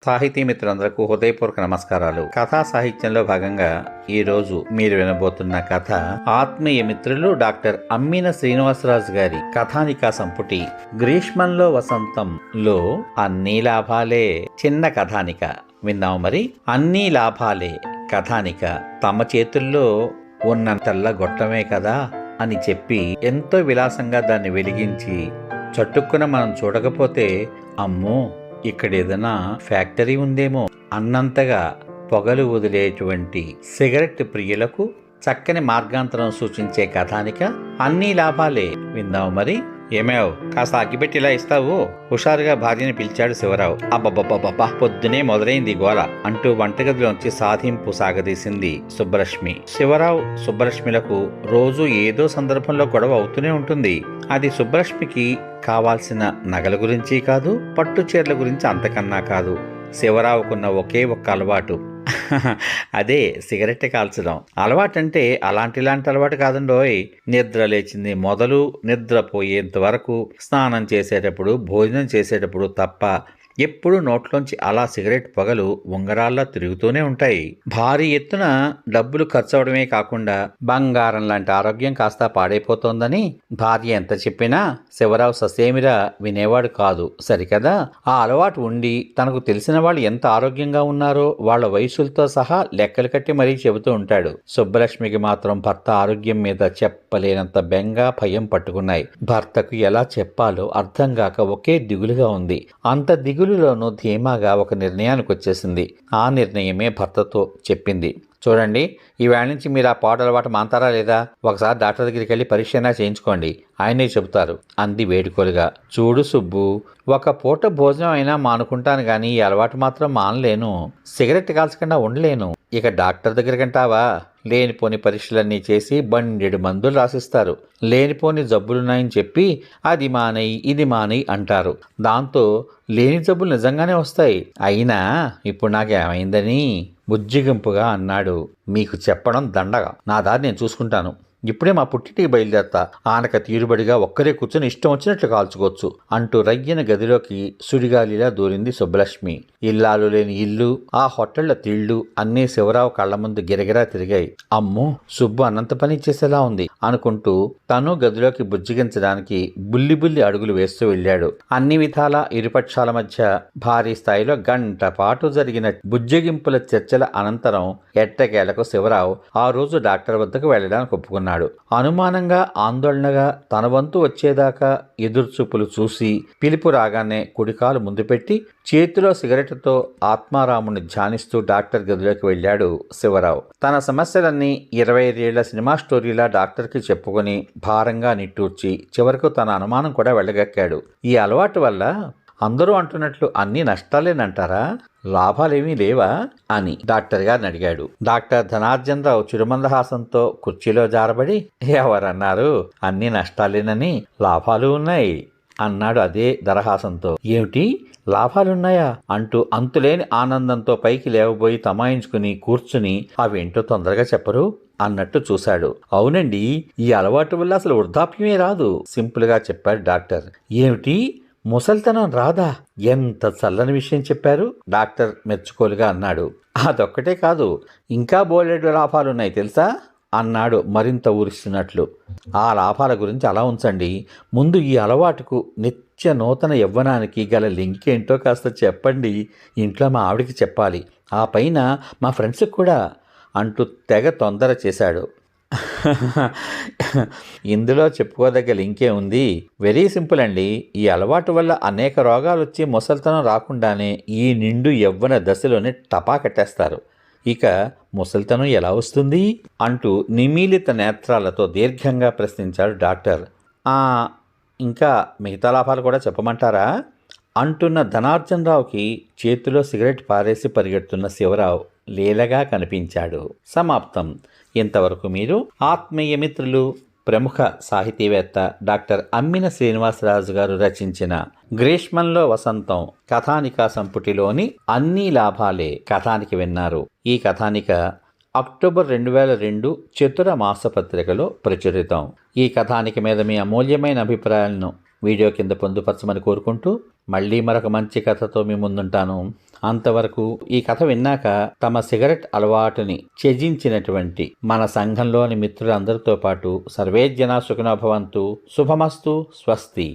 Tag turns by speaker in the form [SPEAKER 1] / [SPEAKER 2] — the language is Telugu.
[SPEAKER 1] సాహితీ మిత్రులందరకు హృదయపూర్వక నమస్కారాలు. కథా సాహిత్యంలో భాగంగా ఈరోజు మీరు వినబోతున్న కథ ఆత్మీయ మిత్రులు డాక్టర్ అమ్మిన శ్రీనివాసరాజు గారి కథానికా సంపుటి గ్రీష్మంలో వసంతంలో అన్ని లాభాలే. చిన్న కథానిక విందాం మరి. అన్ని లాభాలే కథానిక. తమ చేతుల్లో ఉన్న తెల్ల గొట్టమే కదా అని చెప్పి ఎంతో విలాసంగా దాన్ని వెలిగించి చట్టుక్కున మనం చూడకపోతే అమ్మో ఇక్కడ ఏదైనా ఫ్యాక్టరీ ఉందేమో అన్నంతగా పొగలు వదిలేటువంటి సిగరెట్ ప్రియులకు చక్కని మార్గాంతరం సూచించే కథానిక అన్ని లాభాలే. విందాం మరి. ఏమేవ్ కాస్త అగ్గిపెట్టి ఇలా ఇస్తావు? హుషారుగా భార్యని పిలిచాడు శివరావు. అబ్బబ్బబ్బబ్బా పొద్దునే మొదలైంది గోల అంటూ వంటగదిలోంచి సాధింపు సాగదీసింది సుబ్బలక్ష్మి. శివరావు సుబ్బలక్ష్మిలకు రోజు ఏదో సందర్భంలో గొడవ అవుతూనే ఉంటుంది. అది సుబ్బలక్ష్మికి కావాల్సిన నగల గురించి కాదు, పట్టు చీరల గురించి అంతకన్నా కాదు. శివరావుకున్న ఒకే ఒక్క అలవాటు, అదే సిగరెట్ కాల్చడం. అలవాటంటే ఇలాంటి అలవాటు కాదండోయ్. నిద్ర లేచింది మొదలు నిద్రపోయేంత వరకు, స్నానం చేసేటప్పుడు, భోజనం చేసేటప్పుడు తప్ప ఎప్పుడు నోట్లోంచి అలా సిగరెట్ పొగలు ఉంగరాల్లా తిరుగుతూనే ఉంటాయి. భారీ ఎత్తున డబ్బులు ఖర్చు అవడమే కాకుండా బంగారం లాంటి ఆరోగ్యం కాస్త పాడైపోతోందని భార్య ఎంత చెప్పినా శివరావు ససేమిరా వినేవాడు కాదు. సరికదా, ఆ అలవాటు ఉండి తనకు తెలిసిన వాళ్ళు ఎంత ఆరోగ్యంగా ఉన్నారో వాళ్ళ వయసులతో సహా లెక్కలు కట్టి మరీ చెబుతూ ఉంటాడు. సుబ్బలక్ష్మికి మాత్రం భర్త ఆరోగ్యం మీద చెప్పలేనంత బెంగ భయం పట్టుకున్నాయి. భర్తకు ఎలా చెప్పాలో అర్థం కాక ఒకే దిగులుగా ఉంది. అంత దిగులులోనూ ధీమాగా ఒక నిర్ణయానికి వచ్చేసింది. ఆ నిర్ణయమే భర్తతో చెప్పింది. చూడండి, ఈవేళ నుంచి మీరు ఆ పాడు అలవాటు మాంతారా లేదా? ఒకసారి డాక్టర్ దగ్గరికి వెళ్ళి పరీక్ష చేయించుకోండి, ఆయనే చెబుతారు అంది వేడుకోలుగా. చూడు సుబ్బు, ఒక పూట భోజనం అయినా మానుకుంటాను గాని ఈ అలవాటు మాత్రం మానలేను. సిగరెట్ కాల్చకుండా ఉండలేను. ఇక డాక్టర్ దగ్గరకంటావా? లేనిపోని పరీక్షలన్నీ చేసి బండెడు మందులు రాసిస్తారు. లేనిపోని జబ్బులున్నాయని చెప్పి అది మానేయి ఇది మానేయి అంటారు. దాంతో లేని జబ్బులు నిజంగానే వస్తాయి. అయినా ఇప్పుడు నాకేమైందని బుజ్జిగింపుగా అన్నాడు. మీకు చెప్పడం దండగా, నా దారి నేను చూసుకుంటాను. ఇప్పుడే మా పుట్టింటికి బయలుదేరతా. ఆనక తీరుబడిగా ఒక్కరే కూర్చొని ఇష్టం వచ్చినట్లు కాల్చుకోవచ్చు అంటూ రయ్యన గదిలోకి సుడిగాలిలా దూరింది సుబ్బలక్ష్మి. ఇల్లాలు లేని ఇల్లు, ఆ హోటళ్ల తిళ్ళు అన్నీ శివరావు కళ్ల ముందు గిరగిరా తిరిగాయి. అమ్మో, సుబ్బు అనంత పని చేసేలా ఉంది అనుకుంటూ తను గదిలోకి బుజ్జిగించడానికి బుల్లి అడుగులు వేస్తూ వెళ్ళాడు. అన్ని విధాల ఇరుపక్షాల మధ్య భారీ స్థాయిలో గంట పాటు జరిగిన బుజ్జగింపుల చర్చల అనంతరం ఎట్టకేలకు శివరావు ఆ రోజు డాక్టర్ వద్దకు వెళ్లడానికి ఒప్పుకున్నాడు. అనుమానంగా ఆందోళనగా తన వంతు వచ్చేదాకా ఎదురుచూపులు చూసి పిలుపు రాగానే కుడికాలు ముందు పెట్టి చేతిలో సిగరెట్తో ఆత్మారాముని ధ్యానిస్తూ డాక్టర్ గదిలోకి వెళ్ళాడు శివరావు. తన సమస్యలన్నీ 25 ఏళ్ల సినిమా స్టోరీలా డాక్టర్కి చెప్పుకొని భారంగా నిట్టూర్చి చివరకు తన అనుమానం కూడా వెళ్ళగక్కాడు. ఈ అలవాటు వల్ల అందరూ అంటున్నట్లు అన్ని నష్టాలేనంటారా, లాభాలేమీ లేవా అని డాక్టర్ గారిని అడిగాడు. డాక్టర్ ధనార్జన్ రావు చిరుమందహాసంతో కుర్చీలో జారబడి, ఎవరన్నారు అన్ని నష్టాలేనని, లాభాలు ఉన్నాయి అన్నాడు అదే దరహాసంతో. ఏమిటి లాభాలున్నాయా అంటూ అంతులేని ఆనందంతో పైకి లేవబోయి తమాయించుకుని కూర్చుని అవేంటో తొందరగా చెప్పరు అన్నట్టు చూశాడు. అవునండి, ఈ అలవాటు వల్ల అసలు వృద్ధాప్యమే రాదు, సింపుల్ గా చెప్పాడు డాక్టర్. ఏమిటి, ముసల్తనం రాదా? ఎంత చల్లని విషయం చెప్పారు డాక్టర్ మెచ్చుకోలుగా అన్నాడు. అదొక్కటే కాదు, ఇంకా బోలెడు లాభాలున్నాయి తెలుసా అన్నాడు మరింత ఊరిస్తున్నట్లు. ఆ లాభాల గురించి అలా ఉంచండి, ముందు ఈ అలవాటుకు నిత్య నూతన యవ్వనానికి గల లింక్ ఏంటో కాస్త చెప్పండి. ఇంట్లో మా ఆవిడికి చెప్పాలి, ఆ పైన మా ఫ్రెండ్స్కి కూడా అంటూ తెగ తొందర చేశాడు. ఇందులో చెప్పుకోదగ్గ లింకే ఉంది. వెరీ సింపుల్ అండి. ఈ అలవాటు వల్ల అనేక రోగాలు వచ్చి ముసల్తనం రాకుండానే ఈ నిండు యవ్వన దశలోనే టపా కట్టేస్తారు. ఇక ముసల్తనం ఎలా వస్తుంది అంటూ నిమీలిత నేత్రాలతో దీర్ఘంగా ప్రశ్నించాడు డాక్టర్. ఇంకా మిగతా లాభాలు కూడా చెప్పమంటారా అంటున్న ధనార్జన్ రావుకి చేతిలో సిగరెట్ పారేసి పరిగెడుతున్న శివరావు లీలగా కనిపించాడు. సమాప్తం. ఇంతవరకు మీరు ఆత్మీయ మిత్రులు ప్రముఖ సాహితీవేత్త డాక్టర్ అమ్మిన శ్రీనివాసరాజు గారు రచించిన గ్రీష్మంలో వసంతం కథానికా సంపుటిలోని అన్ని లాభాలే కథానిక విన్నారు. ఈ కథానిక అక్టోబర్ 2002 చతుర మాసపత్రికలో ప్రచురితం. ఈ కథానిక మీద మీ అమూల్యమైన అభిప్రాయాలను వీడియో కింద పొందుపరచమని కోరుకుంటూ మళ్ళీ మరొక మంచి కథతో మీ ముందుంటాను. అంతవరకు ఈ కథ విన్నాక తమ సిగరెట్ అలవాటుని త్యజించినటువంటి మన సంఘంలోని మిత్రులందరితో పాటు సర్వే జనా సుఖినో భవంతు. శుభమస్తు. స్వస్తి.